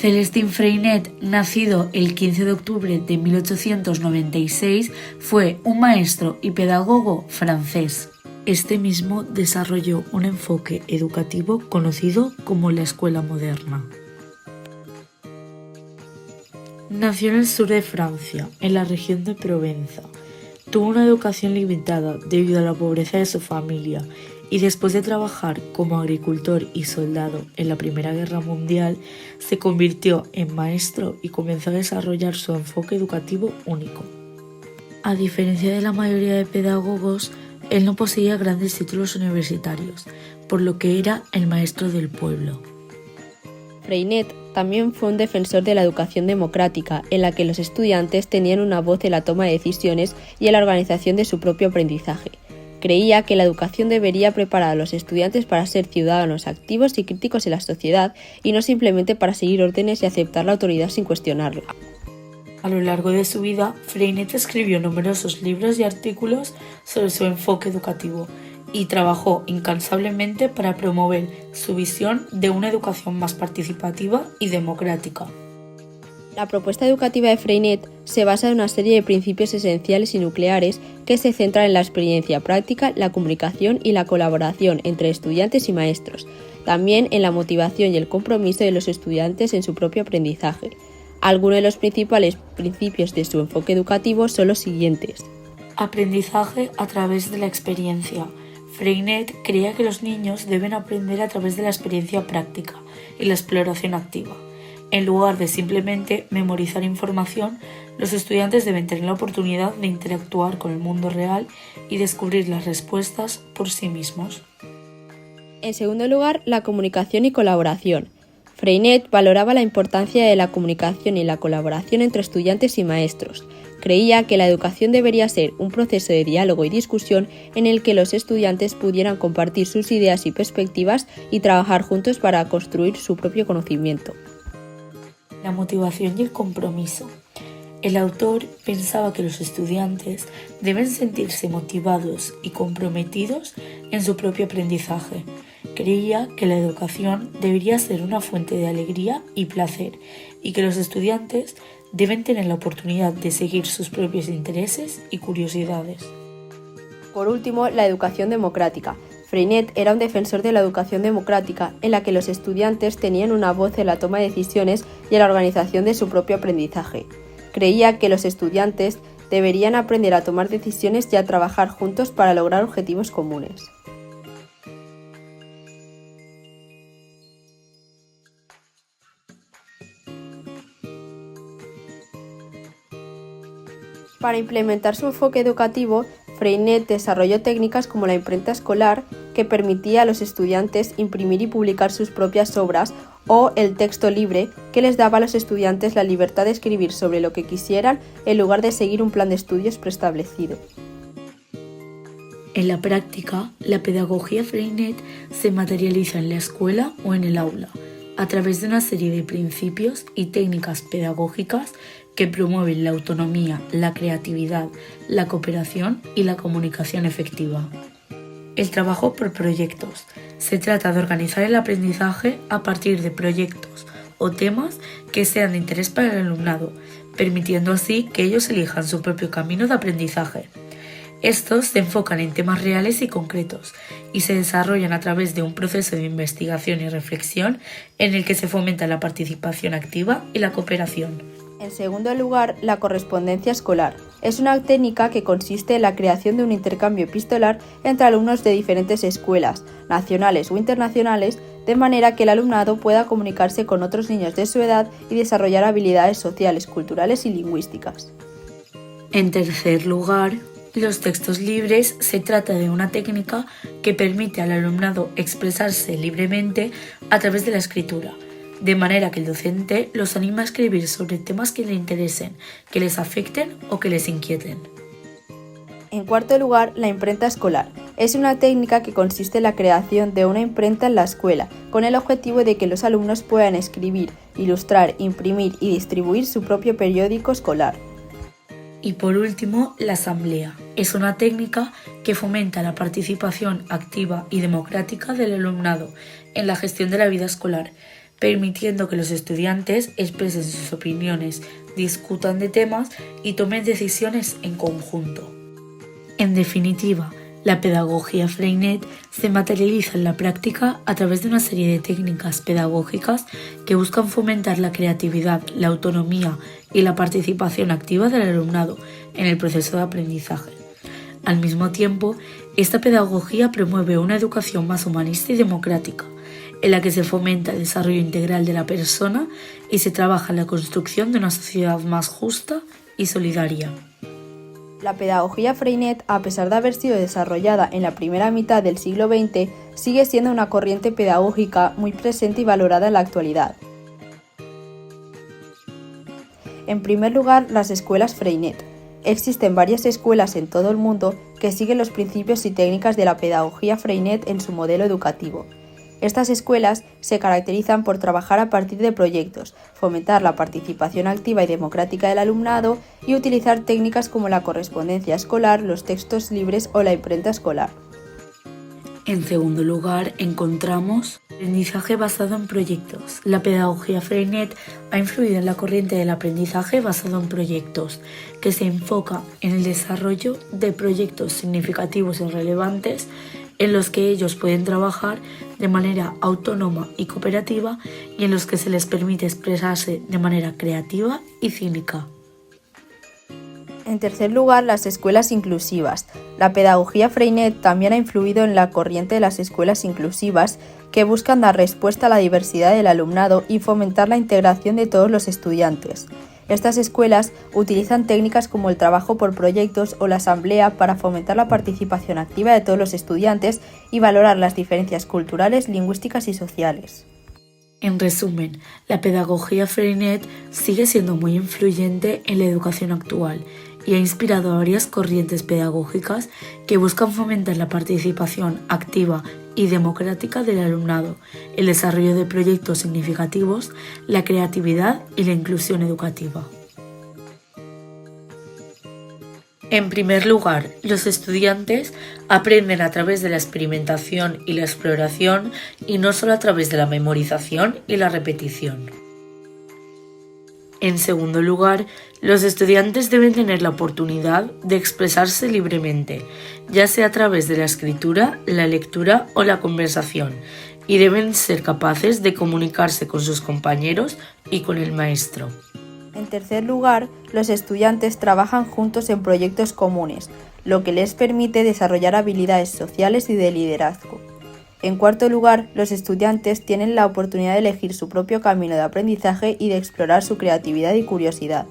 Celestin Freinet, nacido el 15 de octubre de 1896, fue un maestro y pedagogo francés. Este mismo desarrolló un enfoque educativo conocido como la escuela moderna. Nació en el sur de Francia, en la región de Provenza. Tuvo una educación limitada debido a la pobreza de su familia y después de trabajar como agricultor y soldado en la Primera Guerra Mundial, se convirtió en maestro y comenzó a desarrollar su enfoque educativo único. A diferencia de la mayoría de pedagogos, él no poseía grandes títulos universitarios, por lo que era el maestro del pueblo. Freinet también fue un defensor de la educación democrática, en la que los estudiantes tenían una voz en la toma de decisiones y en la organización de su propio aprendizaje. Creía que la educación debería preparar a los estudiantes para ser ciudadanos activos y críticos en la sociedad y no simplemente para seguir órdenes y aceptar la autoridad sin cuestionarla. A lo largo de su vida, Freinet escribió numerosos libros y artículos sobre su enfoque educativo y trabajó incansablemente para promover su visión de una educación más participativa y democrática. La propuesta educativa de Freinet se basa en una serie de principios esenciales y nucleares que se centran en la experiencia práctica, la comunicación y la colaboración entre estudiantes y maestros, también en la motivación y el compromiso de los estudiantes en su propio aprendizaje. Algunos de los principales principios de su enfoque educativo son los siguientes. Aprendizaje a través de la experiencia. Freinet creía que los niños deben aprender a través de la experiencia práctica y la exploración activa. En lugar de simplemente memorizar información, los estudiantes deben tener la oportunidad de interactuar con el mundo real y descubrir las respuestas por sí mismos. En segundo lugar, la comunicación y colaboración. Freinet valoraba la importancia de la comunicación y la colaboración entre estudiantes y maestros. Creía que la educación debería ser un proceso de diálogo y discusión en el que los estudiantes pudieran compartir sus ideas y perspectivas y trabajar juntos para construir su propio conocimiento. La motivación y el compromiso. El autor pensaba que los estudiantes deben sentirse motivados y comprometidos en su propio aprendizaje. Creía que la educación debería ser una fuente de alegría y placer y que los estudiantes deben tener la oportunidad de seguir sus propios intereses y curiosidades. Por último, la educación democrática. Freinet era un defensor de la educación democrática, en la que los estudiantes tenían una voz en la toma de decisiones y en la organización de su propio aprendizaje. Creía que los estudiantes deberían aprender a tomar decisiones y a trabajar juntos para lograr objetivos comunes. Para implementar su enfoque educativo, Freinet desarrolló técnicas como la imprenta escolar, que permitía a los estudiantes imprimir y publicar sus propias obras, o el texto libre, que les daba a los estudiantes la libertad de escribir sobre lo que quisieran en lugar de seguir un plan de estudios preestablecido. En la práctica, la pedagogía Freinet se materializa en la escuela o en el aula, a través de una serie de principios y técnicas pedagógicas que promueven la autonomía, la creatividad, la cooperación y la comunicación efectiva. El trabajo por proyectos. Se trata de organizar el aprendizaje a partir de proyectos o temas que sean de interés para el alumnado, permitiendo así que ellos elijan su propio camino de aprendizaje. Estos se enfocan en temas reales y concretos y se desarrollan a través de un proceso de investigación y reflexión en el que se fomenta la participación activa y la cooperación. En segundo lugar, la correspondencia escolar. Es una técnica que consiste en la creación de un intercambio epistolar entre alumnos de diferentes escuelas, nacionales o internacionales, de manera que el alumnado pueda comunicarse con otros niños de su edad y desarrollar habilidades sociales, culturales y lingüísticas. En tercer lugar, los textos libres. Se trata de una técnica que permite al alumnado expresarse libremente a través de la escritura, de manera que el docente los anima a escribir sobre temas que les interesen, que les afecten o que les inquieten. En cuarto lugar, la imprenta escolar. Es una técnica que consiste en la creación de una imprenta en la escuela, con el objetivo de que los alumnos puedan escribir, ilustrar, imprimir y distribuir su propio periódico escolar. Y por último, la asamblea. Es una técnica que fomenta la participación activa y democrática del alumnado en la gestión de la vida escolar, permitiendo que los estudiantes expresen sus opiniones, discutan de temas y tomen decisiones en conjunto. En definitiva, la pedagogía Freinet se materializa en la práctica a través de una serie de técnicas pedagógicas que buscan fomentar la creatividad, la autonomía y la participación activa del alumnado en el proceso de aprendizaje. Al mismo tiempo, esta pedagogía promueve una educación más humanista y democrática, en la que se fomenta el desarrollo integral de la persona y se trabaja en la construcción de una sociedad más justa y solidaria. La pedagogía Freinet, a pesar de haber sido desarrollada en la primera mitad del siglo XX, sigue siendo una corriente pedagógica muy presente y valorada en la actualidad. En primer lugar, las escuelas Freinet. Existen varias escuelas en todo el mundo que siguen los principios y técnicas de la pedagogía Freinet en su modelo educativo. Estas escuelas se caracterizan por trabajar a partir de proyectos, fomentar la participación activa y democrática del alumnado y utilizar técnicas como la correspondencia escolar, los textos libres o la imprenta escolar. En segundo lugar, encontramos aprendizaje basado en proyectos. La pedagogía Freinet ha influido en la corriente del aprendizaje basado en proyectos, que se enfoca en el desarrollo de proyectos significativos y relevantes en los que ellos pueden trabajar de manera autónoma y cooperativa y en los que se les permite expresarse de manera creativa y cínica. En tercer lugar, las escuelas inclusivas. La pedagogía Freinet también ha influido en la corriente de las escuelas inclusivas que buscan dar respuesta a la diversidad del alumnado y fomentar la integración de todos los estudiantes. Estas escuelas utilizan técnicas como el trabajo por proyectos o la asamblea para fomentar la participación activa de todos los estudiantes y valorar las diferencias culturales, lingüísticas y sociales. En resumen, la pedagogía Freinet sigue siendo muy influyente en la educación actual y ha inspirado a varias corrientes pedagógicas que buscan fomentar la participación activa y democrática del alumnado, el desarrollo de proyectos significativos, la creatividad y la inclusión educativa. En primer lugar, los estudiantes aprenden a través de la experimentación y la exploración y no solo a través de la memorización y la repetición. En segundo lugar, los estudiantes deben tener la oportunidad de expresarse libremente, ya sea a través de la escritura, la lectura o la conversación, y deben ser capaces de comunicarse con sus compañeros y con el maestro. En tercer lugar, los estudiantes trabajan juntos en proyectos comunes, lo que les permite desarrollar habilidades sociales y de liderazgo. En cuarto lugar, los estudiantes tienen la oportunidad de elegir su propio camino de aprendizaje y de explorar su creatividad y curiosidad.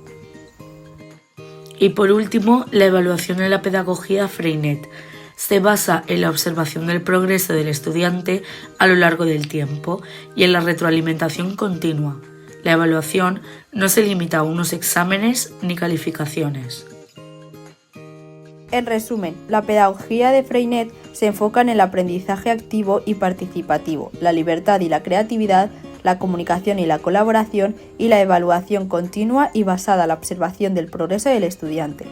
Y por último, la evaluación en la pedagogía Freinet se basa en la observación del progreso del estudiante a lo largo del tiempo y en la retroalimentación continua. La evaluación no se limita a unos exámenes ni calificaciones. En resumen, la pedagogía de Freinet se enfoca en el aprendizaje activo y participativo, la libertad y la creatividad, la comunicación y la colaboración y la evaluación continua y basada en la observación del progreso del estudiante.